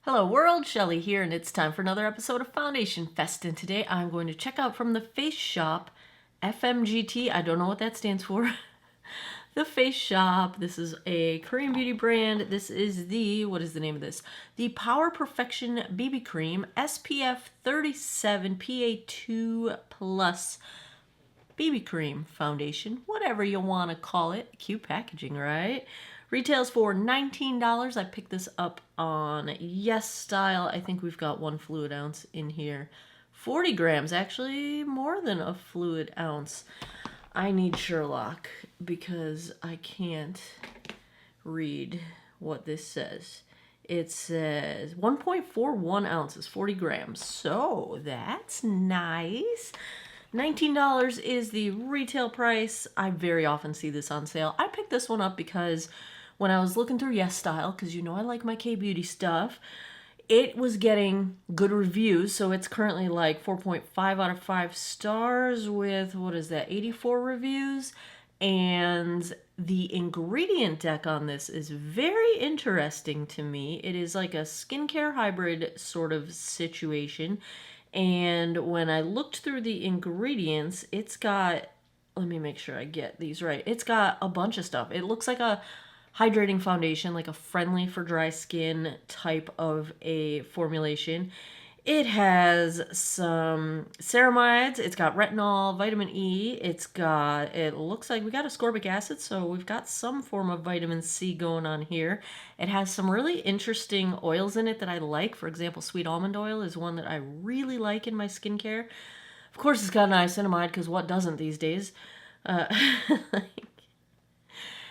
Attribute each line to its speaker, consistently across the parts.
Speaker 1: Hello world, Shelly here, and it's time for another episode of Foundation Fest. And today I'm going to check out from the Face Shop FMGT. I don't know what that stands for. The Face Shop. This is a Korean beauty brand. This is what is the name of this? The Power Perfection BB Cream SPF37 PA2 Plus BB Cream Foundation. Whatever you want to call it. Cute packaging, right? Retails for $19. I picked this up on Yes Style. I think we've got 1 fluid ounce in here. 40 grams, actually more than a fluid ounce. I need Sherlock because I can't read what this says. It says 1.41 ounces, 40 grams. So that's nice. $19 is the retail price. I very often see this on sale. I picked this one up because when I was looking through Yes Style, because you know I like my K-beauty stuff, it was getting good reviews. So it's currently like 4.5 out of 5 stars with, what is that, 84 reviews. And the ingredient deck on this is very interesting to me. It is like a skincare hybrid sort of situation. And when I looked through the ingredients, it's got, let me make sure I get these right. It's got a bunch of stuff. It looks like a hydrating foundation, like a friendly for dry skin type of a formulation. It has some ceramides. It's got retinol, vitamin E. It looks like we got ascorbic acid, so we've got some form of vitamin C going on here. It has some really interesting oils in it that I like. For example, sweet almond oil is one that I really like in my skincare. Of course, it's got niacinamide, because what doesn't these days?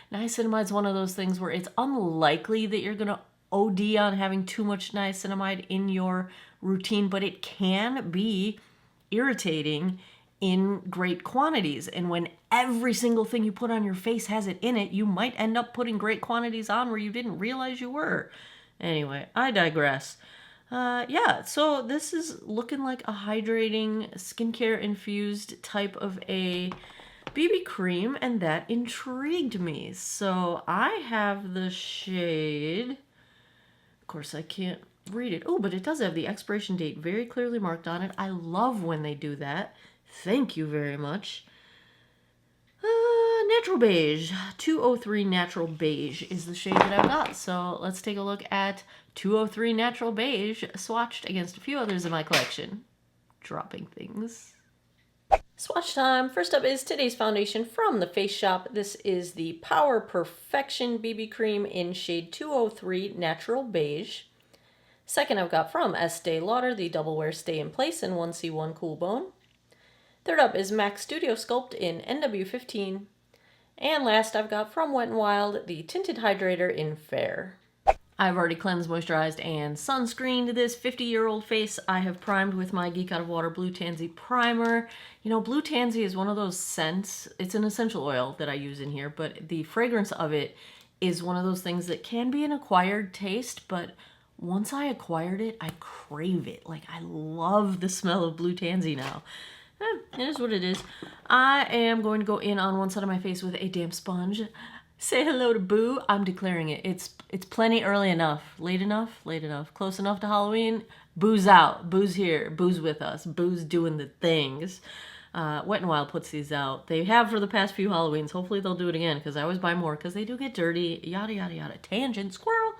Speaker 1: Niacinamide is one of those things where it's unlikely that you're going to OD on having too much niacinamide in your routine, but it can be irritating in great quantities. And when every single thing you put on your face has it in it, you might end up putting great quantities on where you didn't realize you were. Anyway, I digress. Yeah, so this is looking like a hydrating, skincare infused type of a BB cream, and that intrigued me. So I have the shade. Of course, I can't read it. Oh, but it does have the expiration date very clearly marked on it. I love when they do that. Thank you very much. Natural Beige. 203 Natural Beige is the shade that I've got. So let's take a look at 203 Natural Beige swatched against a few others in my collection. Dropping things. Swatch time. First up is today's foundation from the Face Shop. This is the Power Perfection BB Cream in shade 203 Natural Beige. Second, I've got from Estee Lauder the Double Wear Stay in Place in 1C1 Cool Bone. Third up is MAC Studio Sculpt in NW15. And last, I've got from Wet n Wild the Tinted Hydrator in Fair. I've already cleansed, moisturized, and sunscreened this 50-year-old face. I have primed with my Geek Out of Water Blue Tansy Primer. You know, Blue Tansy is one of those scents. It's an essential oil that I use in here, but the fragrance of it is one of those things that can be an acquired taste, but once I acquired it, I crave it. Like, I love the smell of Blue Tansy now. It is what it is. I am going to go in on one side of my face with a damp sponge. Say hello to Boo. I'm declaring it. It's plenty early enough. Late enough? Late enough. Close enough to Halloween? Boo's out. Boo's here. Boo's with us. Boo's doing the things. Wet n Wild puts these out. They have for the past few Halloweens. Hopefully they'll do it again, because I always buy more, because they do get dirty. Yada, yada, yada. Tangent. Squirrel.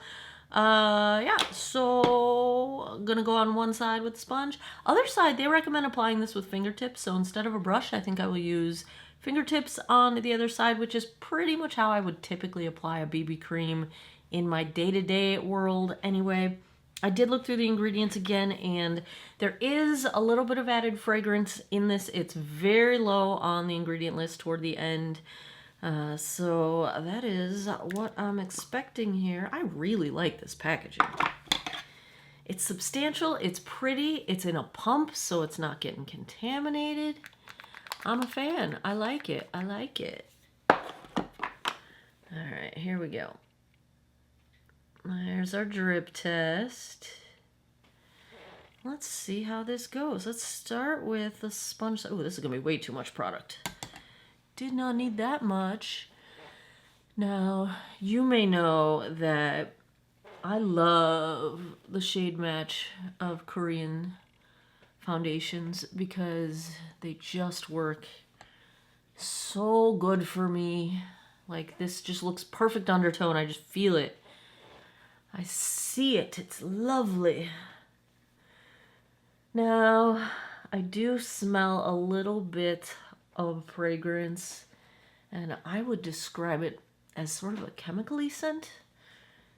Speaker 1: Yeah, so I'm gonna go on one side with the sponge. Other side, they recommend applying this with fingertips. So instead of a brush, I think I will use fingertips on the other side, which is pretty much how I would typically apply a BB cream in my day-to-day world anyway. I did look through the ingredients again, and there is a little bit of added fragrance in this. It's very low on the ingredient list toward the end. So that is what I'm expecting here. I really like this packaging. It's substantial, it's pretty, it's in a pump, so it's not getting contaminated. I'm a fan. I like it. I like it. All right, here we go. There's our drip test. Let's see how this goes. Let's start with the sponge. Oh, this is going to be way too much product. Did not need that much. Now, you may know that I love the shade match of Korean foundations because they just work so good for me. Like, this just looks perfect undertone. I just feel it. I see it. It's lovely. Now, I do smell a little bit of fragrance, and I would describe it as sort of a chemically scent.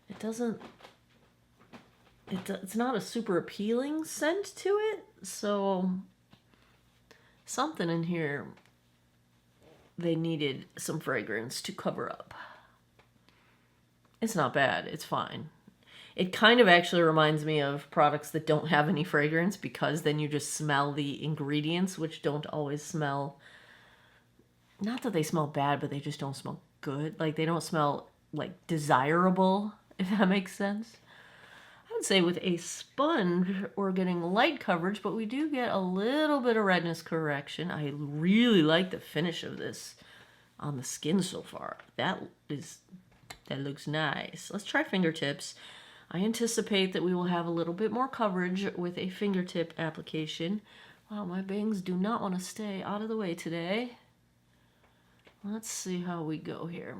Speaker 1: It doesn't... It's not a super appealing scent to it, so something in here, they needed some fragrance to cover up. It's not bad. It's fine. It kind of actually reminds me of products that don't have any fragrance, because then you just smell the ingredients, which don't always smell... Not that they smell bad, but they just don't smell good. Like, they don't smell, like, desirable, if that makes sense. I would say with a sponge, we're getting light coverage, but we do get a little bit of redness correction. I really like the finish of this on the skin so far. That looks nice. Let's try fingertips. I anticipate that we will have a little bit more coverage with a fingertip application. Wow, my bangs do not want to stay out of the way today. Let's see how we go here.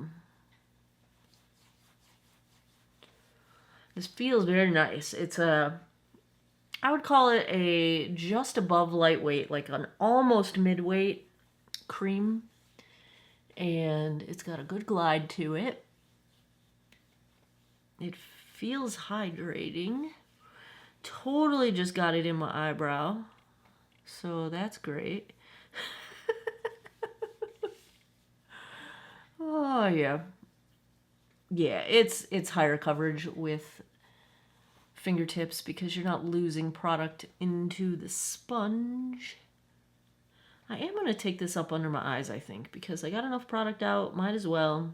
Speaker 1: This feels very nice. It's I would call it a just above lightweight, like an almost mid-weight cream. And it's got a good glide to it. It feels hydrating. Totally just got it in my eyebrow. So that's great. Oh, yeah. Yeah, it's higher coverage with fingertips because you're not losing product into the sponge. I am going to take this up under my eyes, I think, because I got enough product out. Might as well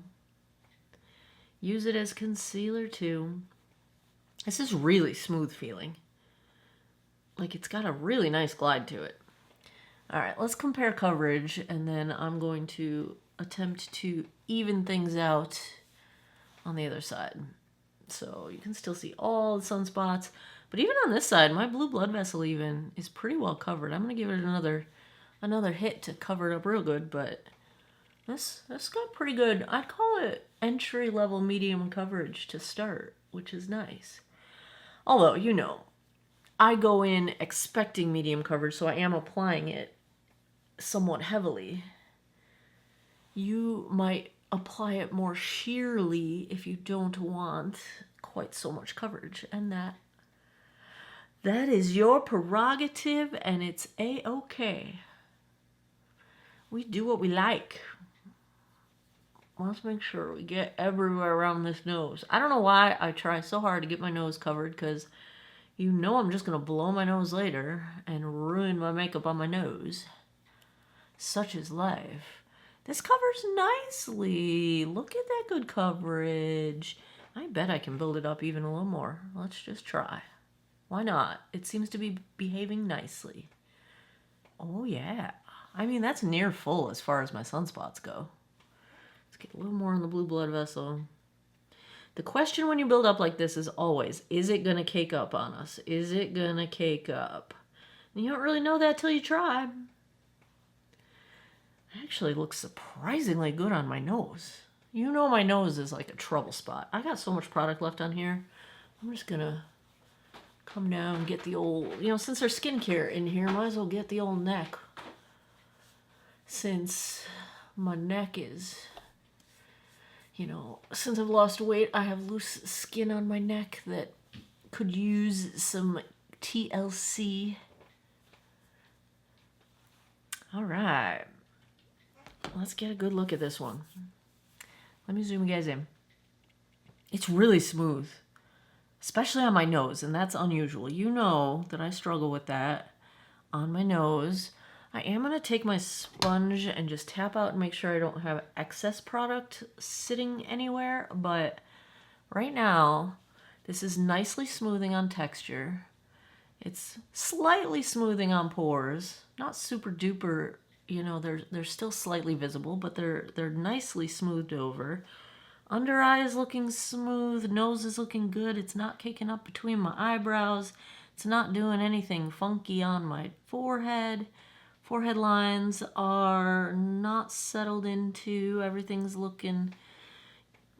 Speaker 1: use it as concealer, too. This is really smooth feeling. Like, it's got a really nice glide to it. All right, let's compare coverage, and then I'm going to attempt to even things out on the other side. So you can still see all the sunspots. But even on this side, my blue blood vessel even is pretty well covered. I'm going to give it another hit to cover it up real good, but this got pretty good. I'd call it entry-level medium coverage to start, which is nice. Although, you know, I go in expecting medium coverage, so I am applying it somewhat heavily. You might apply it more sheerly if you don't want quite so much coverage, and that is your prerogative, and it's a-okay. We do what we like. Let's make sure we get everywhere around this nose. I don't know why I try so hard to get my nose covered, because you know I'm just going to blow my nose later and ruin my makeup on my nose. Such is life. This covers nicely. Look at that good coverage. I bet I can build it up even a little more. Let's just try. Why not? It seems to be behaving nicely. Oh, yeah. I mean, that's near full as far as my sunspots go. Let's get a little more on the blue blood vessel. The question when you build up like this is always, is it going to cake up on us? Is it going to cake up? And you don't really know that till you try. Actually looks surprisingly good on my nose. You know my nose is like a trouble spot. I got so much product left on here. I'm just gonna come down and get the old, you know, since there's skincare in here, might as well get the old neck. Since my neck is, you know, since I've lost weight, I have loose skin on my neck that could use some TLC. All right. Let's get a good look at this one. Let me zoom you guys in. It's really smooth, especially on my nose, and that's unusual. You know that I struggle with that on my nose. I am going to take my sponge and just tap out and make sure I don't have excess product sitting anywhere, but right now, this is nicely smoothing on texture. It's slightly smoothing on pores, not super duper. You know, they're still slightly visible, but they're nicely smoothed over. Under eye is looking smooth. Nose is looking good. It's not caking up between my eyebrows. It's not doing anything funky on my forehead. Forehead lines are not settled into. Everything's looking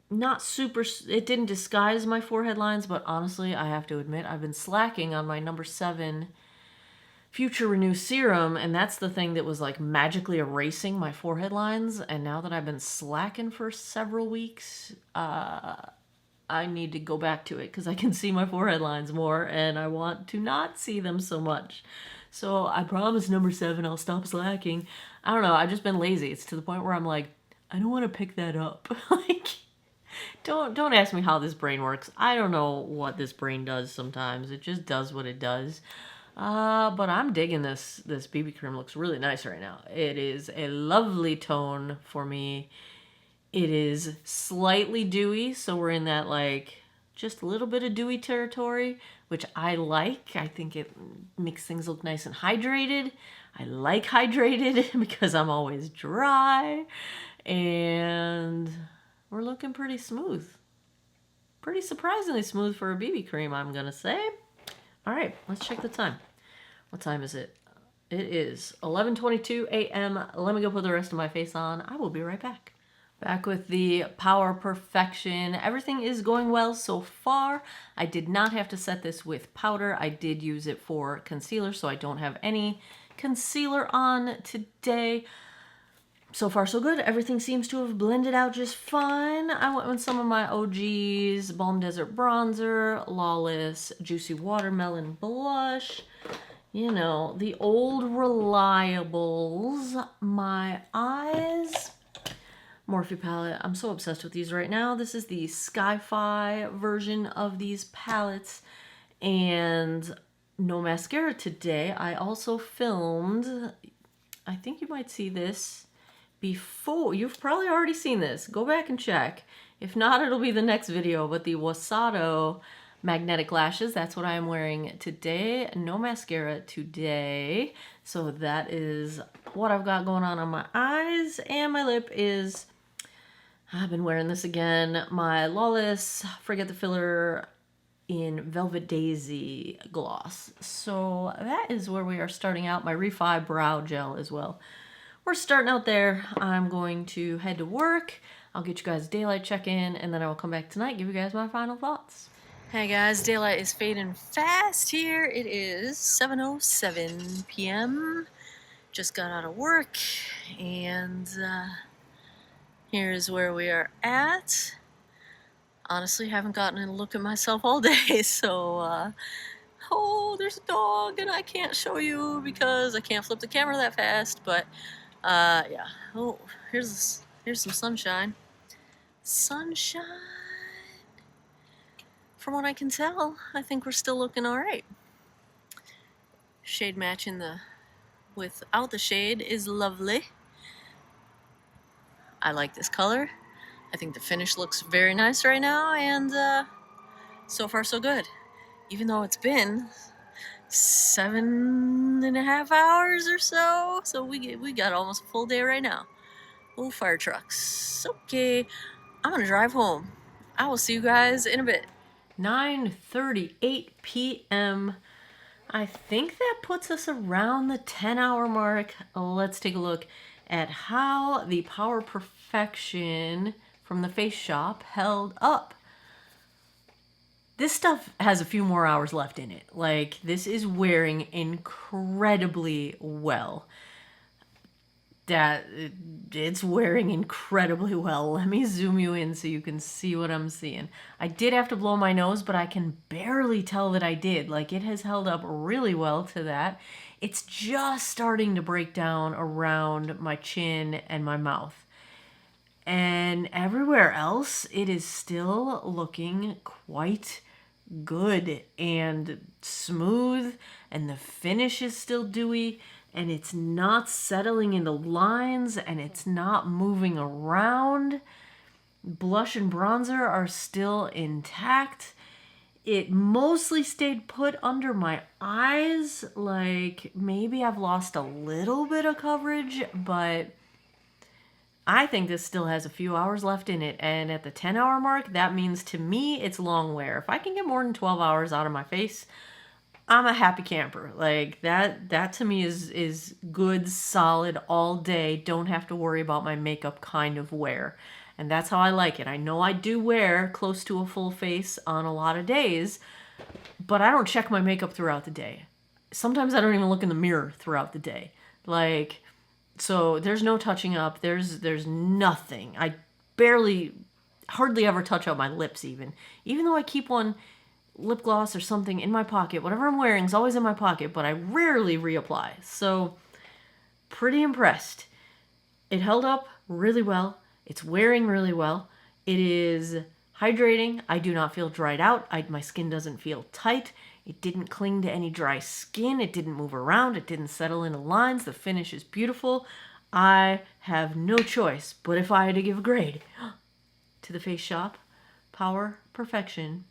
Speaker 1: not super. It didn't disguise my forehead lines, but honestly, I have to admit, I've been slacking on my number 7 Future Renew serum, and that's the thing that was like magically erasing my forehead lines. And now that I've been slacking for several weeks, I need to go back to it because I can see my forehead lines more, and I want to not see them so much. So I promise number 7, I'll stop slacking. I don't know, I've just been lazy. It's to the point where I'm like, I don't want to pick that up. Like, don't ask me how this brain works. I don't know what this brain does sometimes. It just does what it does. But I'm digging this. This BB cream looks really nice right now. It is a lovely tone for me. It is slightly dewy, so we're in that like just a little bit of dewy territory, which I like. I think it makes things look nice and hydrated. I like hydrated because I'm always dry. And we're looking pretty smooth. Pretty surprisingly smooth for a BB cream, I'm gonna say. All right, let's check the time. What time is it? It is 11:22 a.m. Let me go put the rest of my face on. I will be right back. Back with the Power Perfection. Everything is going well so far. I did not have to set this with powder. I did use it for concealer, so I don't have any concealer on today. So far, so good. Everything seems to have blended out just fine. I went with some of my OGs, Balm Desert Bronzer, Lawless Juicy Watermelon Blush. You know, the old reliables. My eyes. Morphe palette. I'm so obsessed with these right now. This is the Sky-Fi version of these palettes. And no mascara today. I also filmed, I think you might see this before. You've probably already seen this. Go back and check. If not, it'll be the next video. But the Wasato magnetic lashes, that's what I am wearing today. No mascara today. So that is what I've got going on my eyes. And my lip is, I've been wearing this again, my Lawless Forget the Filler in Velvet Daisy gloss. So that is where we are starting out. My Refi brow gel as well. We're starting out there. I'm going to head to work. I'll get you guys a daylight check-in, and then I will come back tonight, give you guys my final thoughts. Hey guys, daylight is fading fast here. It is 7:07 p.m. Just got out of work, and here's where we are at. Honestly, haven't gotten a look at myself all day, so oh, there's a dog, and I can't show you because I can't flip the camera that fast, but yeah. Oh, here's some sunshine. Sunshine. From what I can tell, I think we're still looking all right. Shade matching without the shade is lovely. I like this color. I think the finish looks very nice right now, and so far so good. Even though it's been 7.5 hours or so, so we got almost a full day right now. Oh, fire trucks. Okay, I'm gonna drive home. I will see you guys in a bit. 9:38 p.m. I think that puts us around the 10-hour mark. Let's take a look at how the Power Perfection from the Face Shop held up. This stuff has a few more hours left in it. Like, this is wearing incredibly well. It's wearing incredibly well. Let me zoom you in so you can see what I'm seeing. I did have to blow my nose, but I can barely tell that I did. Like, it has held up really well to that. It's just starting to break down around my chin and my mouth. And everywhere else, it is still looking quite good and smooth, and the finish is still dewy. And it's not settling into lines, and it's not moving around. Blush and bronzer are still intact. It mostly stayed put under my eyes. Like, maybe I've lost a little bit of coverage, but I think this still has a few hours left in it, and at the 10-hour mark, that means to me it's long wear. If I can get more than 12 hours out of my face, I'm a happy camper. Like that to me is good, solid, all day. Don't have to worry about my makeup kind of wear. And that's how I like it. I know I do wear close to a full face on a lot of days, but I don't check my makeup throughout the day. Sometimes I don't even look in the mirror throughout the day. Like, so there's no touching up. There's nothing. I hardly ever touch up my lips even though I keep one lip gloss or something in my pocket. Whatever I'm wearing is always in my pocket, but I rarely reapply. So pretty impressed. It held up really well. It's wearing really well. It is hydrating. I do not feel dried out. My skin doesn't feel tight. It didn't cling to any dry skin. It didn't move around. It didn't settle into lines. The finish is beautiful. I have no choice, but if I had to give a grade to the Face Shop Power Perfection,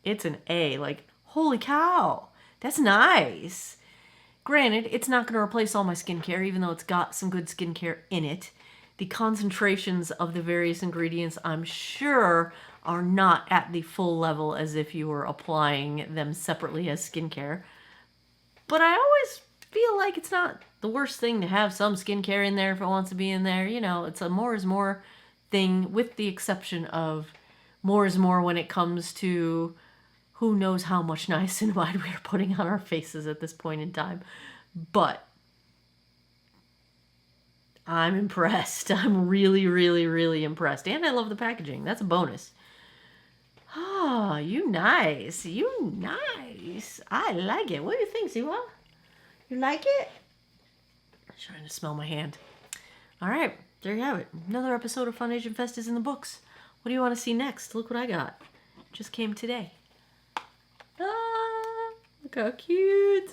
Speaker 1: it's an A. Like, holy cow, that's nice. Granted, it's not going to replace all my skincare, even though it's got some good skincare in it. The concentrations of the various ingredients, I'm sure, are not at the full level as if you were applying them separately as skincare. But I always feel like it's not the worst thing to have some skincare in there if it wants to be in there. You know, it's a more is more thing, with the exception of more is more when it comes to who knows how much niacinamide we are putting on our faces at this point in time. But I'm impressed. I'm really, really, really impressed. And I love the packaging. That's a bonus. Ah, you nice. You nice. I like it. What do you think, Siwa? You like it? I'm trying to smell my hand. All right, there you have it. Another episode of Fun Asian Fest is in the books. What do you want to see next? Look what I got. Just came today. Ah, look how cute.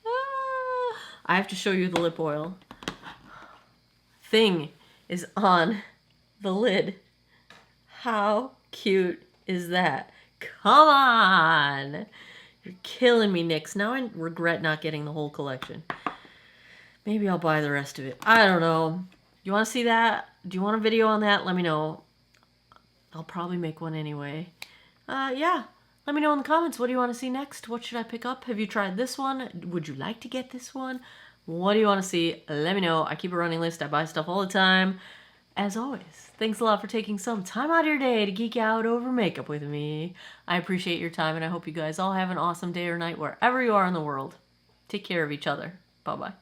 Speaker 1: Ah, I have to show you the lip oil. Thing is on the lid. How cute is that? Come on. You're killing me, Nyx. Now I regret not getting the whole collection. Maybe I'll buy the rest of it. I don't know. You want to see that? Do you want a video on that? Let me know. I'll probably make one anyway. Yeah. Let me know in the comments. What do you want to see next? What should I pick up? Have you tried this one? Would you like to get this one? What do you want to see? Let me know. I keep a running list. I buy stuff all the time. As always, thanks a lot for taking some time out of your day to geek out over makeup with me. I appreciate your time, and I hope you guys all have an awesome day or night wherever you are in the world. Take care of each other. Bye-bye.